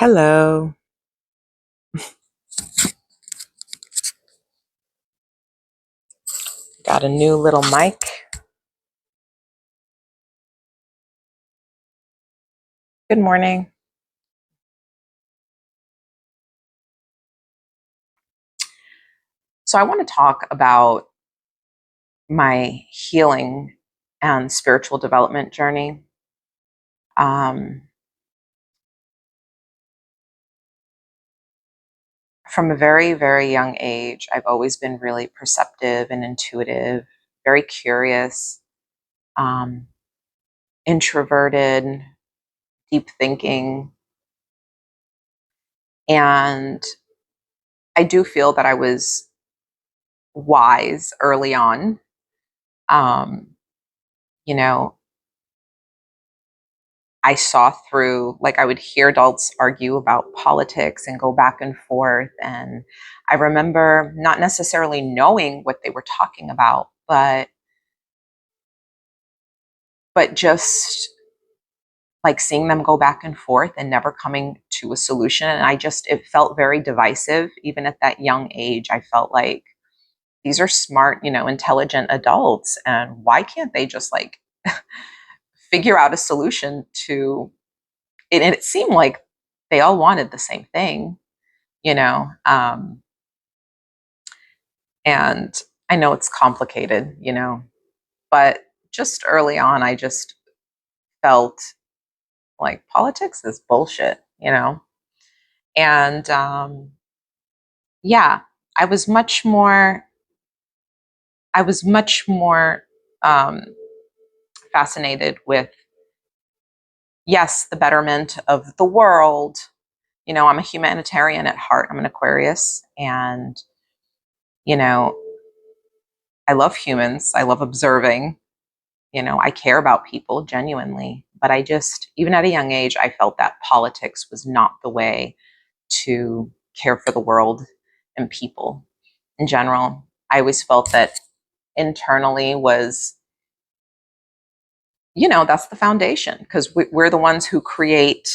Hello. Got a new little mic. Good morning. So I want to talk about my healing and spiritual development journey. From a very, very young age, I've always been really perceptive and intuitive, very curious, um, introverted, deep thinking. And I do feel that I was wise early on. Um, you know, I saw through, like, I would hear adults argue about politics and go back and forth. And I remember not necessarily knowing what they were talking about, but just like seeing them go back and forth and never coming to a solution. And it felt very divisive. Even at that young age, I felt like these are smart, intelligent adults. And why can't they just like figure out a solution to it? And it seemed like they all wanted the same thing, you know. And I know it's complicated, but just early on, I just felt like politics is bullshit, And yeah, I was much more, I was much more um, fascinated with, yes, the betterment of the world. I'm a humanitarian at heart. I'm an Aquarius, and you know, I love humans. I love observing. I care about people genuinely, but even at a young age, I felt that politics was not the way to care for the world and people in general. I always felt that internally was, that's the foundation, because we're the ones who create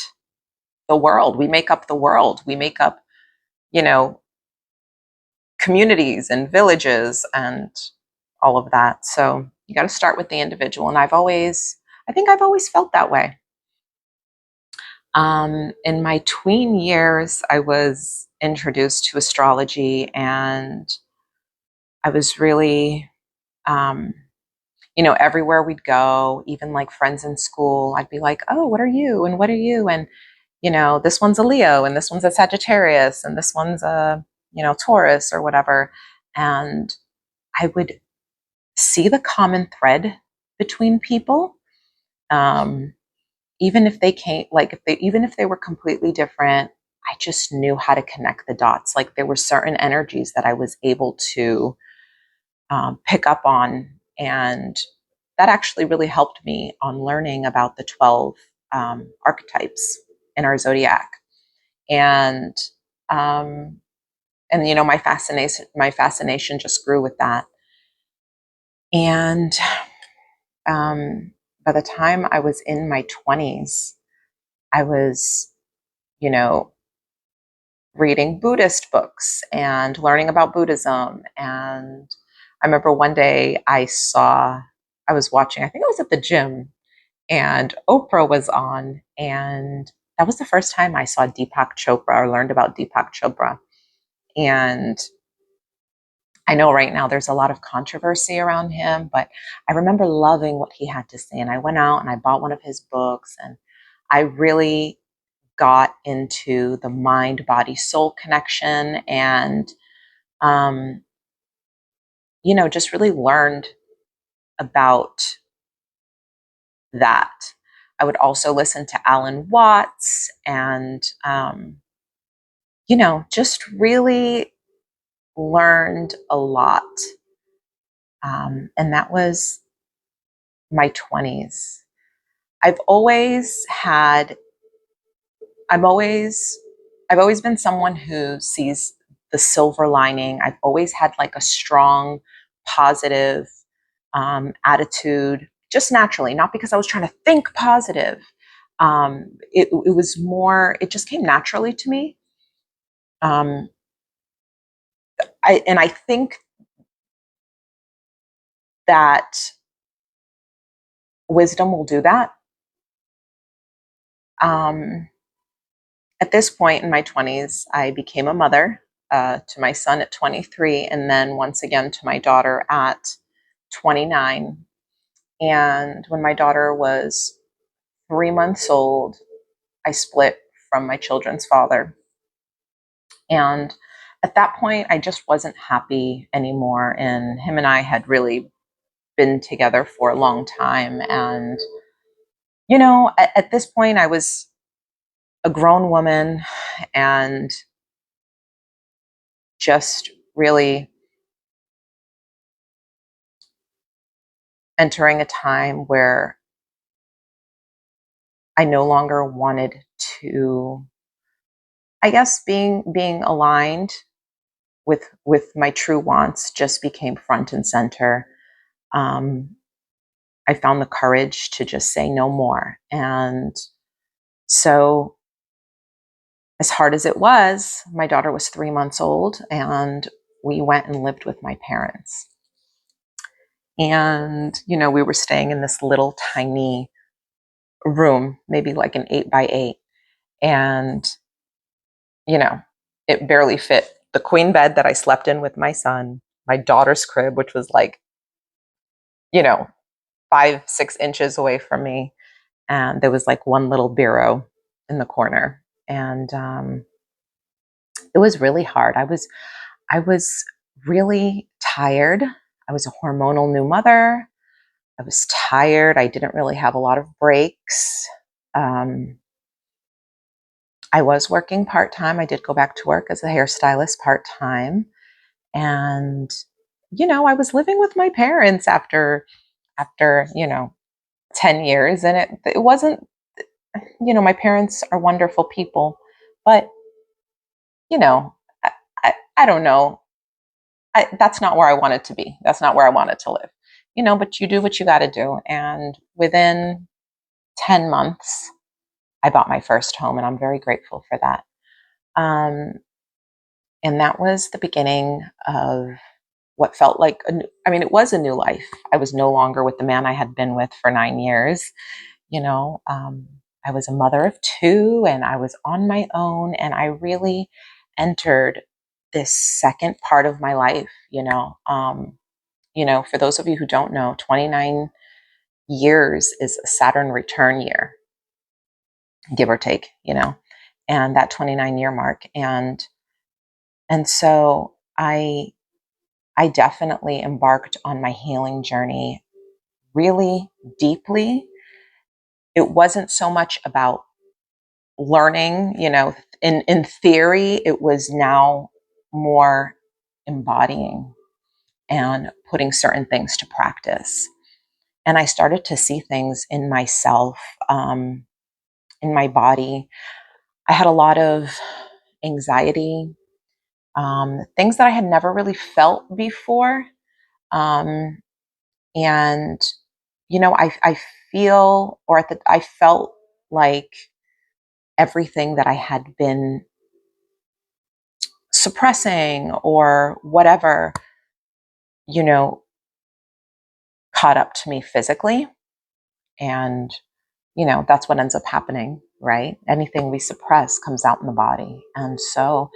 the world. We make up the world. We make up, you know, communities and villages and all of that. So you got to start with the individual. And I think I've always felt that way. In my tween years, I was introduced to astrology, and I was really, everywhere we'd go, even like friends in school, I'd be like, oh, what are you? And what are you? And, this one's a Leo, and this one's a Sagittarius, and this one's a, Taurus or whatever. And I would see the common thread between people. Even if they came, like even if they were completely different, I just knew how to connect the dots. Like there were certain energies that I was able to pick up on, and that actually really helped me on learning about the 12 archetypes in our zodiac. And my fascination just grew with that. And by the time I was in my 20s, I was, reading Buddhist books and learning about Buddhism. And I remember one day I was watching, I think I was at the gym, and Oprah was on. And that was the first time I saw Deepak Chopra or learned about Deepak Chopra. And I know right now there's a lot of controversy around him, but I remember loving what he had to say. And I went out and I bought one of his books, and I really got into the mind, body, soul connection, and, just really learned about that. I would also listen to Alan Watts and, just really learned a lot. And that was my 20s. I've always been someone who sees the silver lining. I've always had like a strong, positive attitude, just naturally, not because I was trying to think positive. It was more, it just came naturally to me. And I think that wisdom will do that. At this point in my 20s, I became a mother to my son at 23, and then once again to my daughter at 29. And when my daughter was 3 months old, I split from my children's father. And at that point, I just wasn't happy anymore. And him and I had really been together for a long time. And, at this point, I was a grown woman and just really entering a time where I no longer wanted to, I guess being aligned with my true wants just became front and center. I found the courage to just say no more. And so, as hard as it was, my daughter was 3 months old, and we went and lived with my parents. And, we were staying in this little tiny room, maybe like an 8 by 8. And, you know, it barely fit the queen bed that I slept in with my son, my daughter's crib, which was like, 5-6 inches away from me. And there was like one little bureau in the corner. And it was really hard. I was really tired. I was a hormonal new mother. I was tired. I didn't really have a lot of breaks. I was working part-time. I did go back to work as a hairstylist part-time. And, I was living with my parents after 10 years. And it wasn't, my parents are wonderful people, but, you know, I, I don't know. That's not where I wanted to be. That's not where I wanted to live, but you do what you got to do. And within 10 months, I bought my first home, and I'm very grateful for that. Um, and that was the beginning of what felt like, it was a new life. I was no longer with the man I had been with for 9 years. I was a mother of two, and I was on my own, and I really entered this second part of my life. For those of you who don't know, 29 years is a Saturn return year, give or take, and that 29-year mark. And so I definitely embarked on my healing journey really deeply. It wasn't so much about learning, in theory. It was now more embodying and putting certain things to practice. And I started to see things in myself, in my body. I had a lot of anxiety, things that I had never really felt before. Um, and, I feel, I felt like everything that I had been suppressing or whatever, you know, caught up to me physically. And, that's what ends up happening, right? Anything we suppress comes out in the body. And so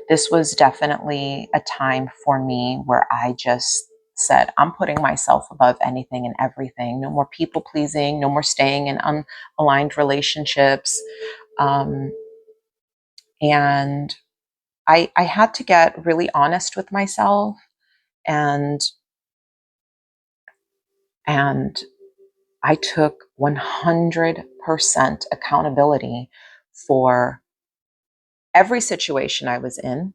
this was definitely a time for me where I just said, I'm putting myself above anything and everything. No more people pleasing, no more staying in unaligned relationships. And I had to get really honest with myself, and I took 100% accountability for every situation I was in,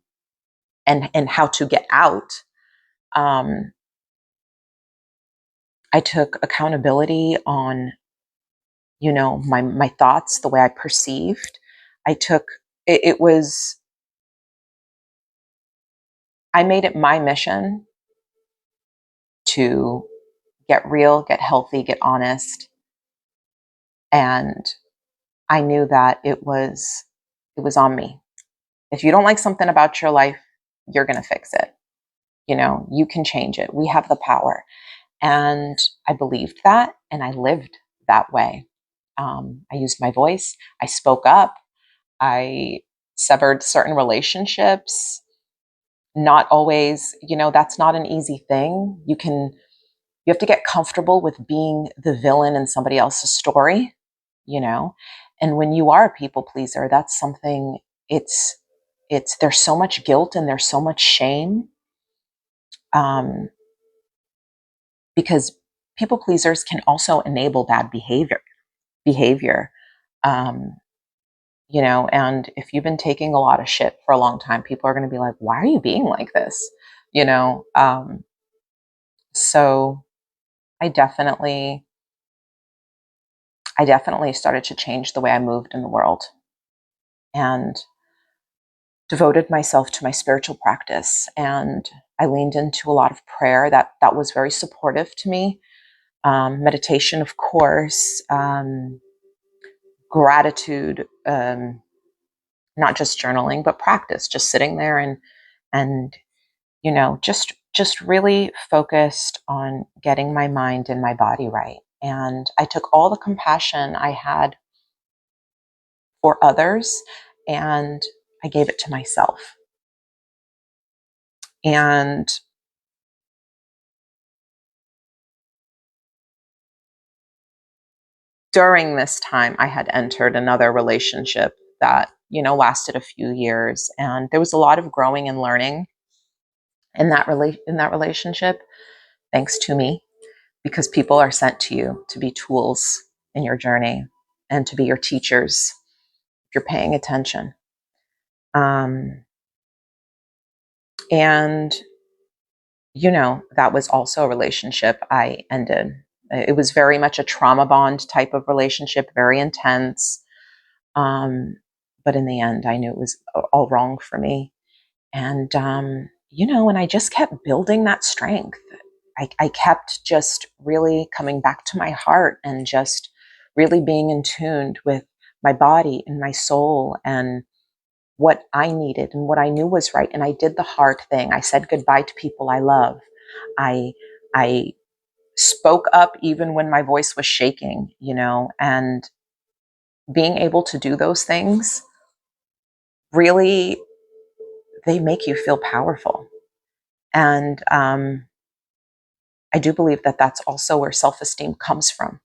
and how to get out. I took accountability on, my thoughts, the way I perceived. It was, I made it my mission to get real, get healthy, get honest, and I knew that it was on me. If you don't like something about your life, you're going to fix it. You can change it. We have the power. And I believed that, and I lived that way. I used my voice. I spoke up. I severed certain relationships. Not always, that's not an easy thing. You have to get comfortable with being the villain in somebody else's story, you know? And when you are a people pleaser, that's something, there's so much guilt and there's so much shame. Because people pleasers can also enable bad behavior. Um, and if you've been taking a lot of shit for a long time, people are going to be like, why are you being like this? So I definitely started to change the way I moved in the world and devoted myself to my spiritual practice. And I leaned into a lot of prayer that was very supportive to me. Meditation, of course, gratitude, not just journaling, but practice, just sitting there and just really focused on getting my mind and my body right. And I took all the compassion I had for others and I gave it to myself. And during this time, I had entered another relationship that, lasted a few years. And there was a lot of growing and learning in that relationship, thanks to me, because people are sent to you to be tools in your journey and to be your teachers if you're paying attention. And that was also a relationship I ended. It was very much a trauma bond type of relationship, very intense. But in the end, I knew it was all wrong for me. And, and I just kept building that strength. I kept just really coming back to my heart and just really being in tune with my body and my soul and what I needed and what I knew was right. And I did the hard thing. I said goodbye to people I love. I spoke up even when my voice was shaking, and being able to do those things really, they make you feel powerful. And I do believe that that's also where self-esteem comes from,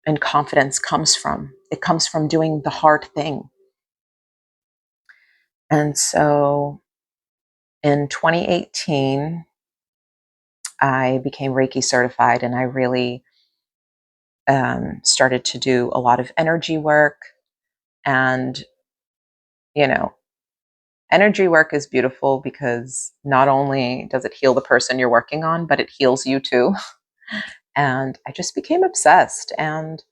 and confidence comes from. It comes from doing the hard thing. And so in 2018, I became Reiki certified, and I really started to do a lot of energy work. And, energy work is beautiful because not only does it heal the person you're working on, but it heals you too. And I just became obsessed. And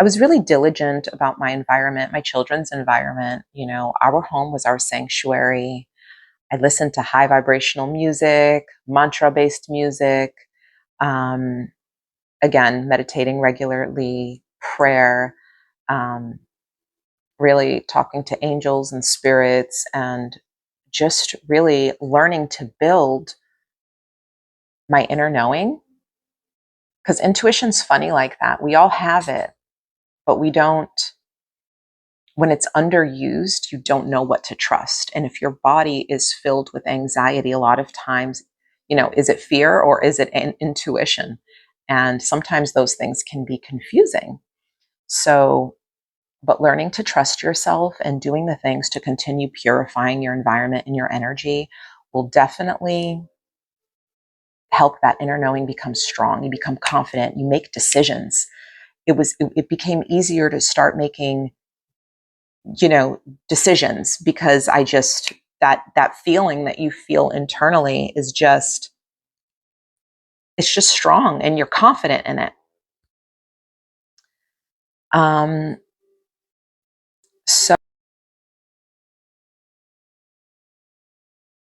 I was really diligent about my environment, my children's environment. Our home was our sanctuary. I listened to high vibrational music, mantra-based music, again, meditating regularly, prayer, really talking to angels and spirits, and just really learning to build my inner knowing. Because intuition's funny like that. We all have it, but we don't, when it's underused, you don't know what to trust. And if your body is filled with anxiety, a lot of times, is it fear or is it intuition? And sometimes those things can be confusing. So, but learning to trust yourself and doing the things to continue purifying your environment and your energy will definitely help that inner knowing become strong. You become confident, you make decisions. It became easier to start making, decisions, because I just, that feeling that you feel internally is just, it's just strong and you're confident in it.